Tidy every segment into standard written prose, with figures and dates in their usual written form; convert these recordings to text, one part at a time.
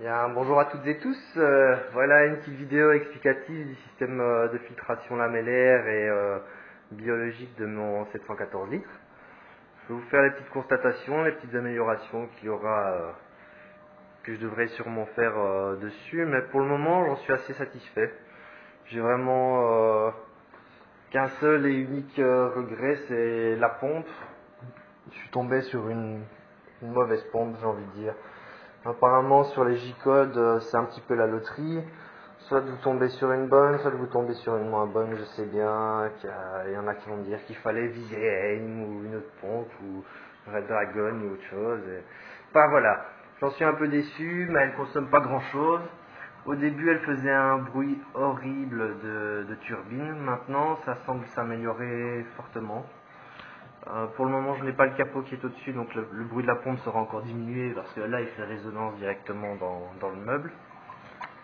Bien, bonjour à toutes et tous. Voilà une petite vidéo explicative du système de filtration lamellaire et biologique de mon 714 litres. Je vais vous faire les petites constatations, les petites améliorations qu'il y aura, que je devrais sûrement faire dessus, mais pour le moment j'en suis assez satisfait. J'ai vraiment qu'un seul et unique regret, c'est la pompe. Je suis tombé sur une mauvaise pompe, j'ai envie de dire. Apparemment sur les J-codes c'est un petit peu la loterie, soit vous tombez sur une bonne, soit vous tombez sur une moins bonne. Je sais bien qu'il y en a qui vont me dire qu'il fallait viser AIM ou une autre pompe ou Red Dragon ou autre chose. Enfin voilà, j'en suis un peu déçu, mais elle ne consomme pas grand chose. Au début elle faisait un bruit horrible de turbine, maintenant ça semble s'améliorer fortement. Pour le moment, je n'ai pas le capot qui est au-dessus, donc le bruit de la pompe sera encore diminué parce que là, il fait résonance directement dans le meuble.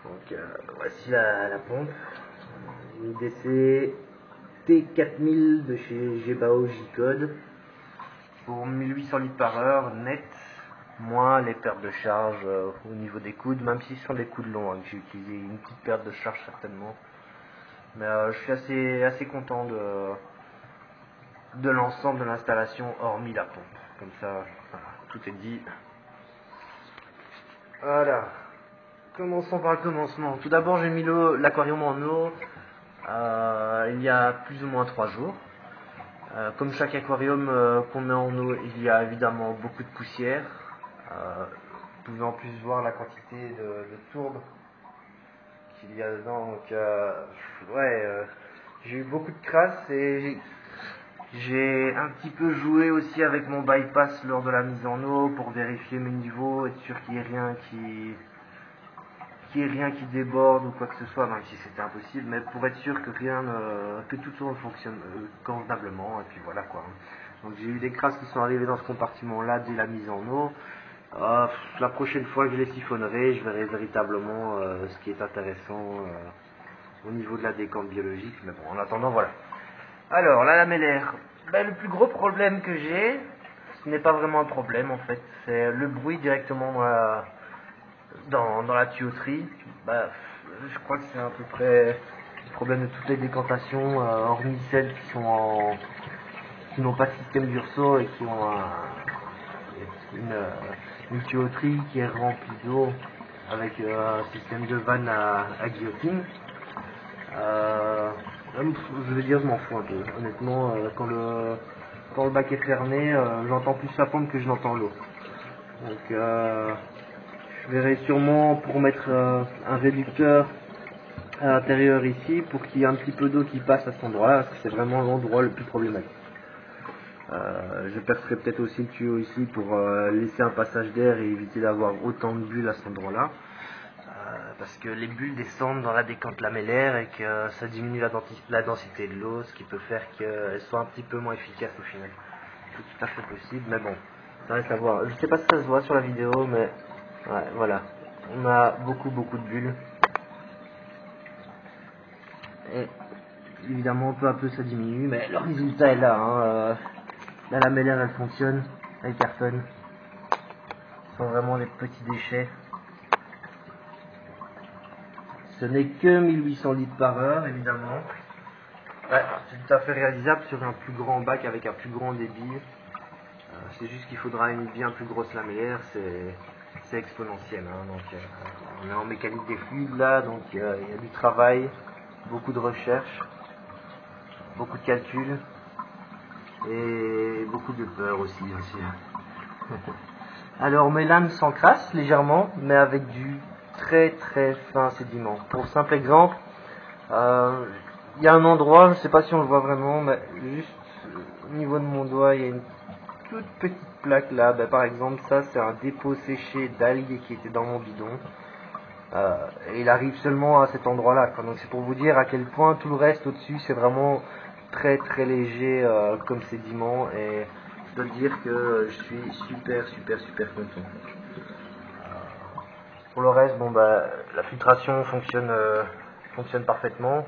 Donc, voici la pompe. Une DC T4000 de chez Gebao J-Code pour 1800 litres par heure net, moins les pertes de charge au niveau des coudes, même si ce sont des coudes longs, que j'ai utilisé une petite perte de charge certainement. Mais je suis assez content de l'ensemble de l'installation hormis la pompe. Comme ça, voilà, tout est dit. Voilà. Commençons par le commencement. Tout d'abord, j'ai mis l'aquarium en eau il y a plus ou moins 3 jours. Comme chaque aquarium qu'on met en eau, il y a évidemment beaucoup de poussière. Vous pouvez en plus voir la quantité de tourbe qu'il y a dedans. Donc, j'ai eu beaucoup de crasse et j'ai un petit peu joué aussi avec mon bypass lors de la mise en eau pour vérifier mes niveaux, être sûr qu'il n'y ait rien qui déborde ou quoi que ce soit, même si c'était impossible, mais pour être sûr que que tout fonctionne convenablement, et puis voilà quoi. Donc j'ai eu des crasses qui sont arrivées dans ce compartiment là dès la mise en eau. La prochaine fois que je les siphonnerai, je verrai véritablement ce qui est intéressant au niveau de la décante biologique, mais bon, en attendant, voilà. Alors, la lamellaire, le plus gros problème que j'ai, ce n'est pas vraiment un problème en fait, c'est le bruit directement dans la tuyauterie. Je crois que c'est à peu près le problème de toutes les décantations, hormis celles qui n'ont pas de système d'urso et qui ont une tuyauterie qui est remplie d'eau avec un système de vanne à guillotine. Je veux dire, je m'en fous un peu. Honnêtement, quand le bac est fermé, j'entends plus la pompe que je n'entends l'eau. Donc, je verrai sûrement pour mettre un réducteur à l'intérieur ici pour qu'il y ait un petit peu d'eau qui passe à cet endroit-là, parce que c'est vraiment l'endroit le plus problématique. Je percerai peut-être aussi le tuyau ici pour laisser un passage d'air et éviter d'avoir autant de bulles à cet endroit-là. Parce que les bulles descendent dans la décante lamellaire et que ça diminue la densité de l'eau, ce qui peut faire qu'elle soit un petit peu moins efficace au final. C'est tout à fait possible, mais bon, ça reste à voir. Je sais pas si ça se voit sur la vidéo, mais ouais, voilà. On a beaucoup de bulles. Et évidemment, peu à peu ça diminue, mais le résultat est là. La lamellaire elle fonctionne, elle cartonne. Ce sont vraiment des petits déchets. Ce n'est que 1800 litres par heure, évidemment. Ouais, c'est tout à fait réalisable sur un plus grand bac avec un plus grand débit. C'est juste qu'il faudra une bien plus grosse lamellaire, c'est exponentiel. Donc, on est en mécanique des fluides là, donc il y a du travail, beaucoup de recherche, beaucoup de calculs et beaucoup de peur aussi, bien sûr. Alors mes lames s'encrassent légèrement, mais avec du très fin sédiment. Pour simple exemple, il y a un endroit, je ne sais pas si on le voit vraiment, mais juste au niveau de mon doigt, il y a une toute petite plaque là. Par exemple, ça c'est un dépôt séché d'algues qui était dans mon bidon. Et il arrive seulement à cet endroit-là. Donc c'est pour vous dire à quel point tout le reste au-dessus c'est vraiment très léger comme sédiment. Et je dois dire que je suis super content. Pour le reste, la filtration fonctionne parfaitement.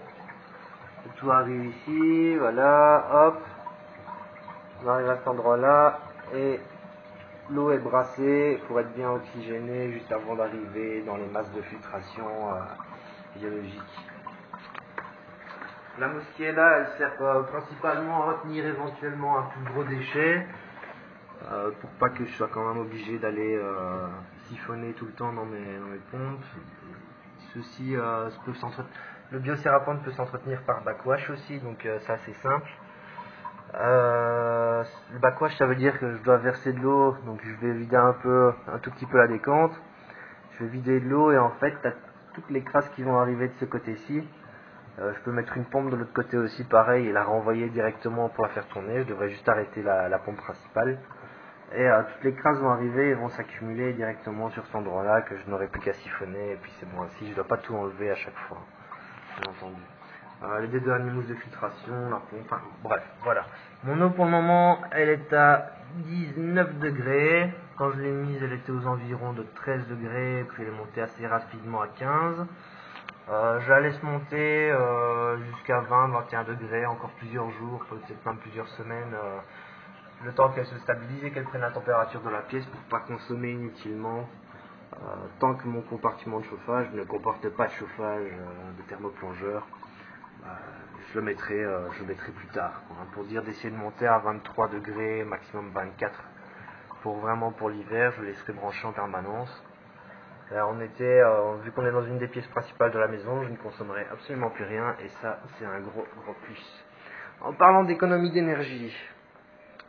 Tout arrive ici, voilà, hop. On arrive à cet endroit-là et l'eau est brassée pour être bien oxygénée juste avant d'arriver dans les masses de filtration biologiques. La mousse qui est là, elle sert principalement à retenir éventuellement un plus gros déchet, pour pas que je sois quand même obligé d'aller siphonner tout le temps dans mes pompes. Ceci peut le biocérapente peut s'entretenir par backwash aussi, donc c'est assez simple. Le backwash, ça veut dire que je dois verser de l'eau, donc je vais vider un tout petit peu la décante. Je vais vider de l'eau et en fait, tu as toutes les crasses qui vont arriver de ce côté-ci. Je peux mettre une pompe de l'autre côté aussi, pareil, et la renvoyer directement pour la faire tourner. Je devrais juste arrêter la pompe principale. Et toutes les crasses vont arriver et vont s'accumuler directement sur cet endroit-là que je n'aurai plus qu'à siphonner. Et puis c'est bon ainsi, je ne dois pas tout enlever à chaque fois, bien entendu. Les deux dernières mousses de filtration, la pompe, enfin, bref, voilà. Mon eau pour le moment, elle est à 19 degrés. Quand je l'ai mise, elle était aux environs de 13 degrés, puis elle est montée assez rapidement à 15. Je la laisse monter jusqu'à 20-21 degrés, encore plusieurs jours, peut-être même plusieurs semaines, le temps qu'elle se stabilise et qu'elle prenne la température de la pièce pour pas consommer inutilement. Tant que mon compartiment de chauffage ne comporte pas de chauffage de thermoplongeur, je le mettrai plus tard, quoi, pour dire d'essayer de monter à 23 degrés, maximum 24. Pour l'hiver, je laisserai brancher en permanence. Vu qu'on est dans une des pièces principales de la maison, je ne consommerai absolument plus rien et ça, c'est un gros plus. En parlant d'économie d'énergie,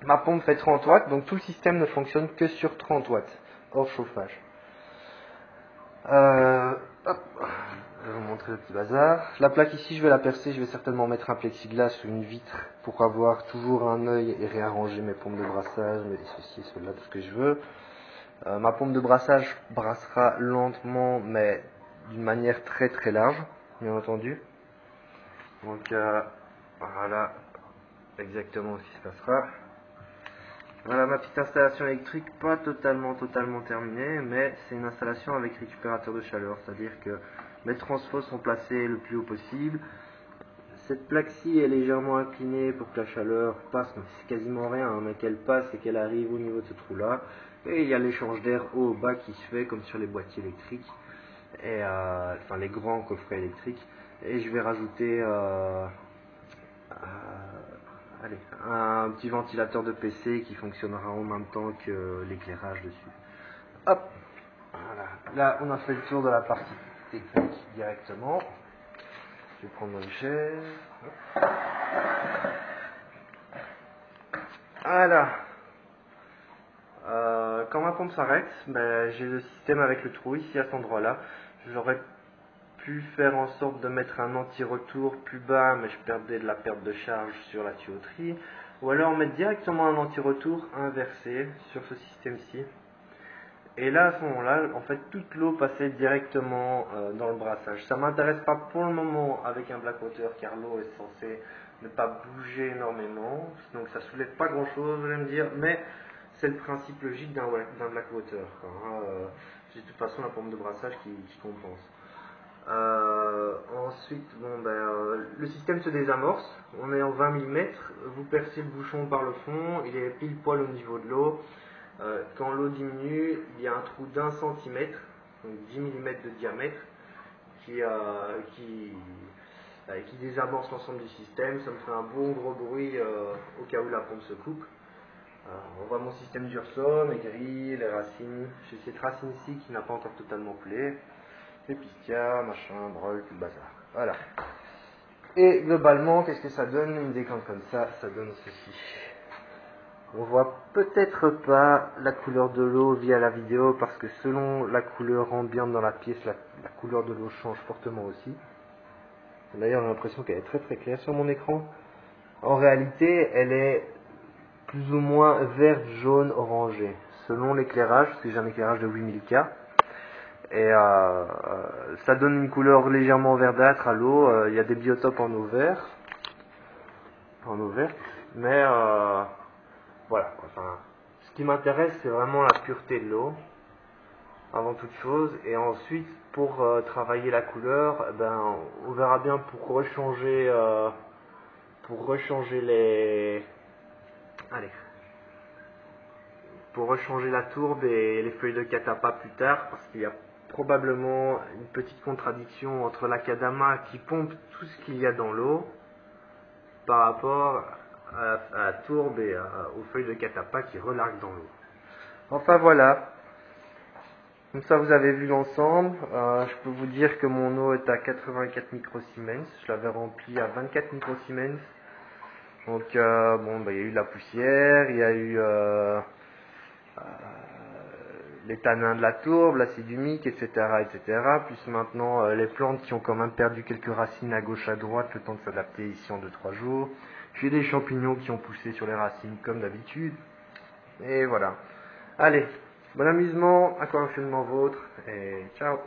ma pompe fait 30 watts, donc tout le système ne fonctionne que sur 30 watts, hors chauffage. Je vais vous montrer le petit bazar. La plaque ici, je vais la percer, je vais certainement mettre un plexiglas ou une vitre pour avoir toujours un œil et réarranger mes pompes de brassage, ceci et cela, tout ce que je veux. Ma pompe de brassage brassera lentement, mais d'une manière très très large, bien entendu. Donc voilà exactement ce qui se passera. Voilà ma petite installation électrique, pas totalement terminée, mais c'est une installation avec récupérateur de chaleur, c'est-à-dire que mes transfos sont placés le plus haut possible. Cette plaque-ci est légèrement inclinée pour que la chaleur passe, donc c'est quasiment rien, mais qu'elle passe et qu'elle arrive au niveau de ce trou-là. Et il y a l'échange d'air haut-bas qui se fait comme sur les boîtiers électriques, et enfin les grands coffrets électriques. Et je vais rajouter un petit ventilateur de PC qui fonctionnera en même temps que l'éclairage dessus. Hop, voilà. Là, on a fait le tour de la partie technique directement. Je vais prendre une chaise. Voilà. Quand ma pompe s'arrête, j'ai le système avec le trou ici à cet endroit-là. J'aurais pu faire en sorte de mettre un anti-retour plus bas, mais je perdais de la perte de charge sur la tuyauterie. Ou alors mettre directement un anti-retour inversé sur ce système-ci. Et là, à ce moment-là, en fait, toute l'eau passait directement dans le brassage. Ça ne m'intéresse pas pour le moment avec un Blackwater, car l'eau est censée ne pas bouger énormément. Donc ça ne soulève pas grand-chose, vous allez me dire, mais c'est le principe logique d'un Blackwater. J'ai de toute façon la pompe de brassage qui compense. Ensuite, le système se désamorce. On est en 20 mm. Vous percez le bouchon par le fond. Il est pile poil au niveau de l'eau. Quand l'eau diminue, il y a un trou d'1 centimètre, donc 10 mm de diamètre, qui désamorce l'ensemble du système. Ça me fait un bon gros bruit au cas où la pompe se coupe. On voit mon système d'Urso, mes grilles, les racines. J'ai cette racine-ci qui n'a pas encore totalement coulé. Les pistia, machin, brol, tout le bazar. Voilà. Et globalement, qu'est-ce que ça donne? Une décante comme ça donne ceci. On voit peut-être pas la couleur de l'eau via la vidéo parce que selon la couleur ambiante dans la pièce, la couleur de l'eau change fortement aussi. D'ailleurs, j'ai l'impression qu'elle est très très claire sur mon écran. En réalité, elle est plus ou moins verte, jaune, orangée, selon l'éclairage, parce que j'ai un éclairage de 8000K. Et ça donne une couleur légèrement verdâtre à l'eau. Il y a des biotopes en eau verte, mais voilà. Enfin, ce qui m'intéresse, c'est vraiment la pureté de l'eau, avant toute chose. Et ensuite, pour travailler la couleur, on verra bien pour rechanger pour rechanger la tourbe et les feuilles de catapa plus tard, parce qu'il y a probablement une petite contradiction entre l'Akadama qui pompe tout ce qu'il y a dans l'eau par rapport à la tourbe et aux feuilles de catapa qui relarguent dans l'eau. Enfin voilà, comme ça vous avez vu l'ensemble. Je peux vous dire que mon eau est à 84 microsiemens, je l'avais rempli à 24 microsiemens. Donc il y a eu de la poussière, il y a eu les tanins de la tourbe, l'acide humique, etc., etc. Plus maintenant les plantes qui ont quand même perdu quelques racines à gauche à droite le temps de s'adapter ici en 2-3 jours. Puis des champignons qui ont poussé sur les racines comme d'habitude. Et voilà. Allez, bon amusement, aquariophilement vôtre, et ciao.